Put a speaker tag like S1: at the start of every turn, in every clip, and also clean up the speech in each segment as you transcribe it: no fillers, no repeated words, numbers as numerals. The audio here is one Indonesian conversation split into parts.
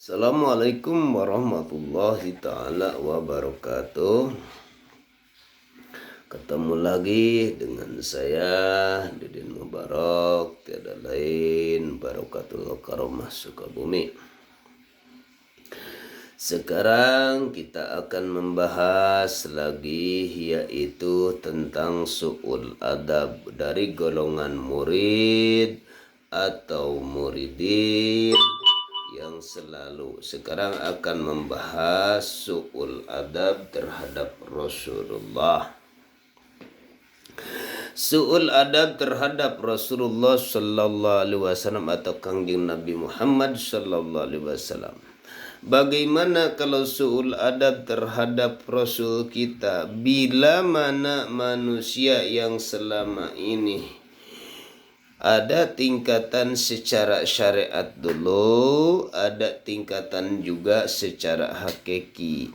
S1: Assalamualaikum warahmatullahi ta'ala wabarakatuh. Ketemu lagi dengan saya Didin Mubarak, tiada lain Barakatul Karomah Sukabumi. Sekarang kita akan membahas lagi, yaitu tentang su'ul adab dari golongan murid atau muridin yang selalu. Sekarang akan membahas su'ul adab terhadap Rasulullah. Su'ul adab terhadap Rasulullah sallallahu alaihi wasallam atau Kangjeng Nabi Muhammad sallallahu alaihi wasallam. Bagaimana kalau su'ul adab terhadap Rasul kita bila mana manusia yang selama ini ada tingkatan secara syariat dulu, ada tingkatan juga secara hakiki.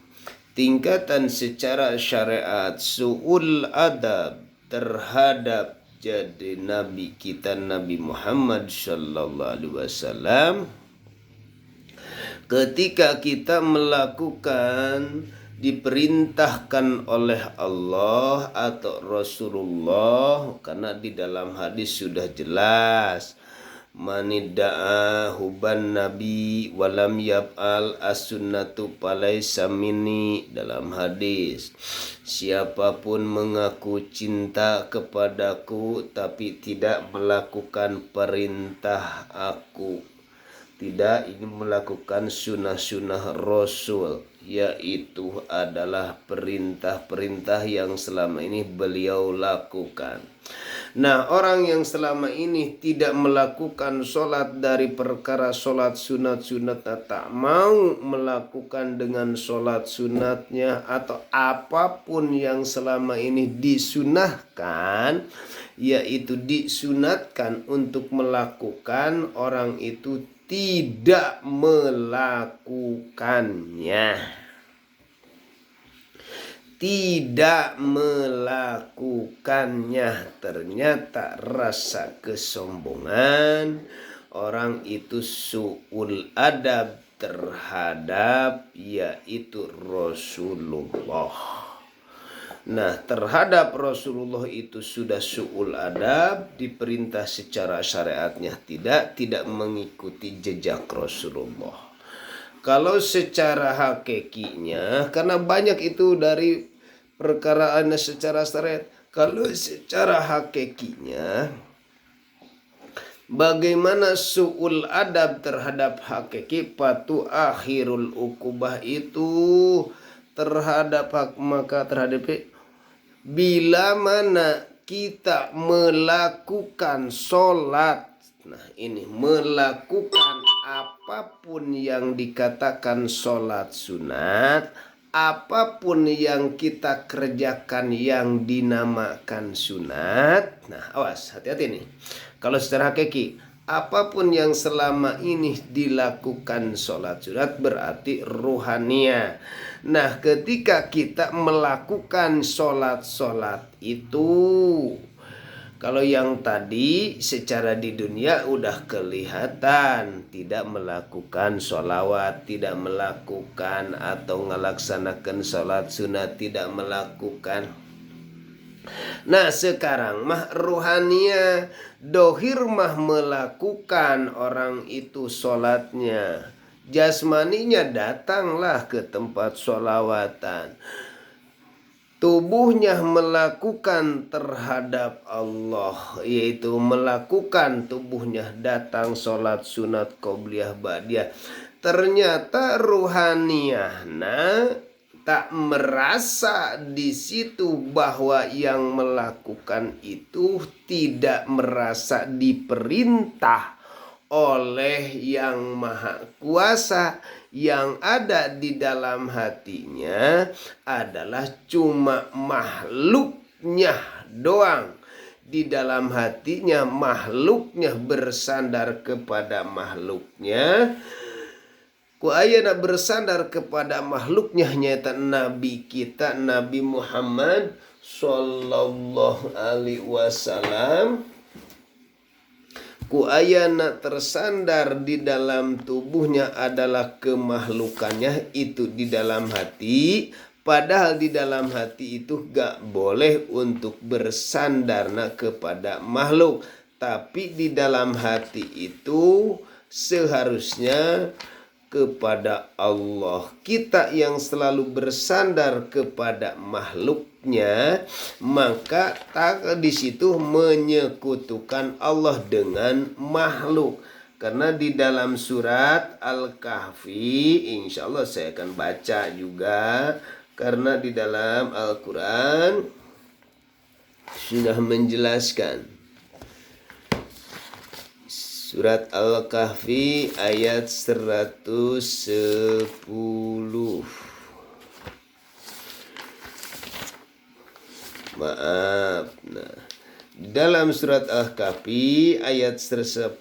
S1: Tingkatan secara syariat su'ul adab terhadap jadi Nabi kita Nabi Muhammad sallallahu alaihi wasallam ketika kita melakukan diperintahkan oleh Allah atau Rasulullah, karena di dalam hadis sudah jelas, manidda'a huban nabi walam yaf'al as-sunnatu falaysa minni. Dalam hadis, siapapun mengaku cinta kepadaku tapi tidak melakukan perintah aku, tidak ingin melakukan sunnah-sunnah Rasul, yaitu adalah perintah-perintah yang selama ini beliau lakukan. Nah, orang yang selama ini tidak melakukan sholat dari perkara sholat sunat-sunat, tak mau melakukan dengan sholat sunatnya atau apapun yang selama ini disunahkan, yaitu disunatkan untuk melakukan, orang itu tidak melakukannya. Tidak melakukannya. Ternyata rasa kesombongan, orang itu su'ul adab terhadap yaitu Rasulullah. Nah, terhadap Rasulullah itu sudah su'ul adab, diperintah secara syariatnya tidak mengikuti jejak Rasulullah. Kalau secara hakikinya, karena banyak itu dari perkaraannya secara syariat. Kalau secara hakikinya, bagaimana su'ul adab terhadap hakiki, patu akhirul ukubah itu terhadap hak, maka terhadap bila mana kita melakukan sholat, nah ini melakukan apapun yang dikatakan sholat sunat, apapun yang kita kerjakan yang dinamakan sunat. Nah awas, hati-hati nih. Kalau secara hakiki, apapun yang selama ini dilakukan sholat sunat berarti ruhania. Nah, ketika kita melakukan sholat itu, kalau yang tadi secara di dunia udah kelihatan tidak melakukan sholawat, tidak melakukan atau melaksanakan sholat sunat, tidak melakukan. Nah, sekarang mah ruhania, dohir mah melakukan orang itu sholatnya, jasmaninya datanglah ke tempat sholawatan, tubuhnya melakukan terhadap Allah, yaitu melakukan tubuhnya datang sholat sunat qobliyah ba'diyah. Ternyata ruhaniyah tak merasa di situ bahwa yang melakukan itu tidak merasa diperintah oleh Yang Maha Kuasa. Yang ada di dalam hatinya adalah cuma makhluknya doang. Di dalam hatinya makhluknya, bersandar kepada makhluknya. Ku ayana bersandar kepada makhluknya, nyata Nabi kita Nabi Muhammad sallallahu alaihi wasallam. ku ayana tersandar di dalam tubuhnya adalah kemakhlukannya itu di dalam hati. Padahal di dalam hati itu gak boleh untuk bersandar kepada makhluk. Tapi di dalam hati itu seharusnya kepada Allah. Kita yang selalu bersandar kepada makhluknya, maka di situ menyekutukan Allah dengan makhluk. Karena di dalam surat Al-Kahfi, insya Allah saya akan baca juga. Karena di dalam Al-Quran sudah menjelaskan. Surat Al-Kahfi ayat 110. Maaf. Nah, dalam surat Al-Kahfi ayat 110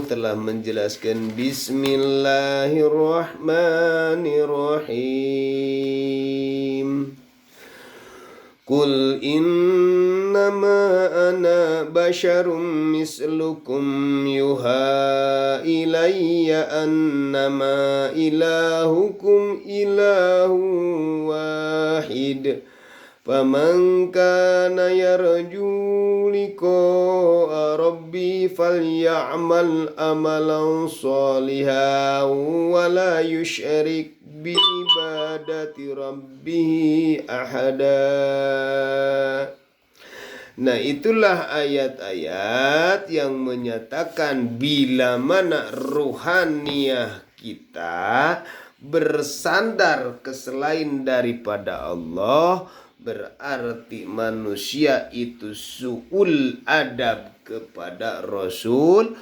S1: telah menjelaskan Bismillahirrahmanirrahim. Qul innama ana basyarum mislukum yuha ilayya annama ilahukum ilahu wahid. Faman kana yarju liqa'a rabbi falya'mal amalan shalihan wa la yusyrik bi ibadati rabbih ahada. Nah, itulah ayat-ayat yang menyatakan bila mana ruhaniyah kita bersandar ke selain daripada Allah, berarti manusia itu su'ul adab kepada Rasul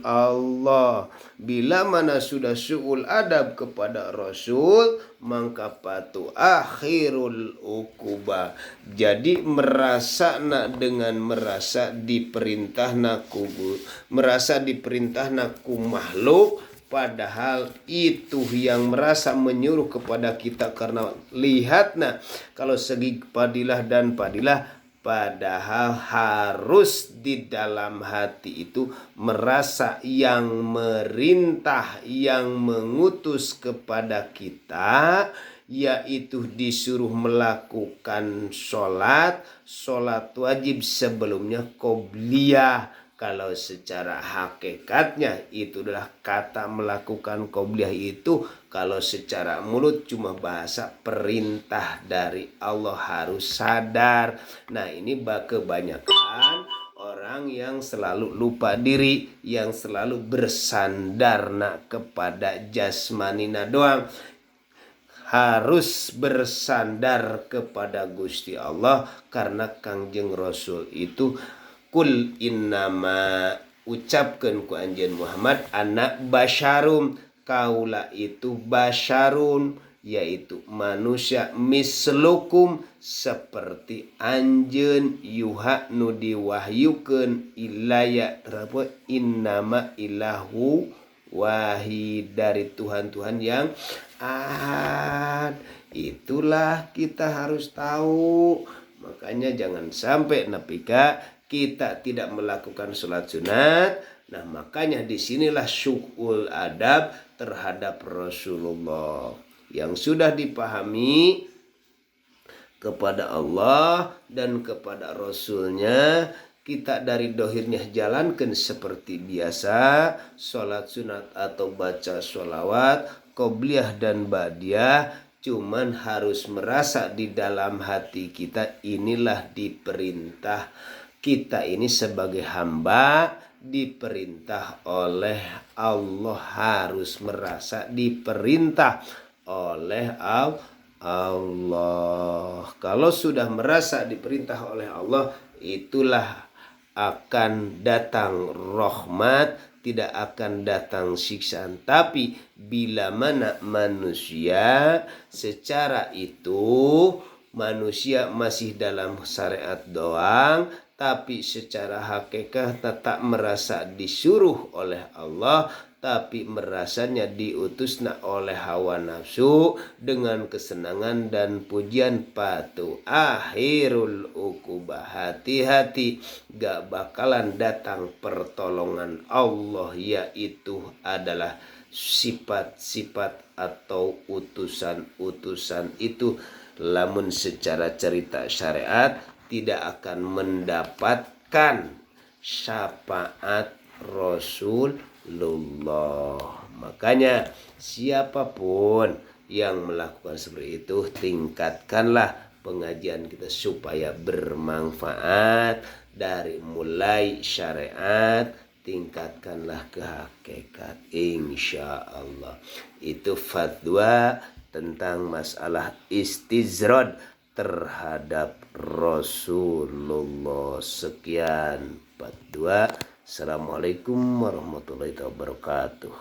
S1: Allah. Bila mana sudah su'ul adab kepada Rasul, maka patu akhirul ukubah. Jadi merasa dengan merasa diperintah ku makhluk. Padahal itu yang merasa menyuruh kepada kita karena lihat kalau segi padilah dan padilah, padahal harus di dalam hati itu merasa yang merintah, yang mengutus kepada kita, yaitu disuruh melakukan sholat wajib sebelumnya qobliyah. Kalau secara hakikatnya itu adalah kata melakukan qobliyah itu, kalau secara mulut cuma bahasa perintah dari Allah, harus sadar. Nah, ini kebanyakan orang yang selalu lupa diri, yang selalu bersandar kepada jasmanina doang. Harus bersandar kepada Gusti Allah, karena Kangjeng Rasul itu Kul innama, ucapkan ku anjeun Muhammad, anak basyarum, kaula itu basyarun, yaitu manusia, mislukum, seperti anjeun, yuha nu diwahyukeun, ilaya innama ilahu wahid, dari Tuhan yang ahad. Itulah kita harus tahu. Makanya jangan sampai napika kita tidak melakukan sholat sunat. Nah, makanya disinilah syukul adab terhadap Rasulullah yang sudah dipahami kepada Allah dan kepada Rasulnya. Kita dari dohirnya jalankan seperti biasa, sholat sunat atau baca sholawat, qobliyah dan ba'diyah. Cuman harus merasa di dalam hati kita inilah diperintah. Kita ini sebagai hamba diperintah oleh Allah, harus merasa diperintah oleh Allah. Kalau sudah merasa diperintah oleh Allah, itulah akan datang rahmat, tidak akan datang siksaan. Tapi bila mana manusia secara itu, manusia masih dalam syariat doang, tapi secara hakikat tetap merasa disuruh oleh Allah, tapi merasanya diutusna oleh hawa nafsu dengan kesenangan dan pujian patuh. Akhirul ukubah, hati-hati gak bakalan datang pertolongan Allah, yaitu adalah sifat-sifat atau utusan-utusan itu lamun secara cerita syariat tidak akan mendapatkan syafaat Rasulullah. Makanya siapapun yang melakukan seperti itu, tingkatkanlah pengajian kita supaya bermanfaat dari mulai syariat, tingkatkanlah ke hakikat, insya Allah. Itu fatwa tentang masalah istizrad terhadap Rasulullah. Sekian fatwa. Assalamualaikum warahmatullahi wabarakatuh.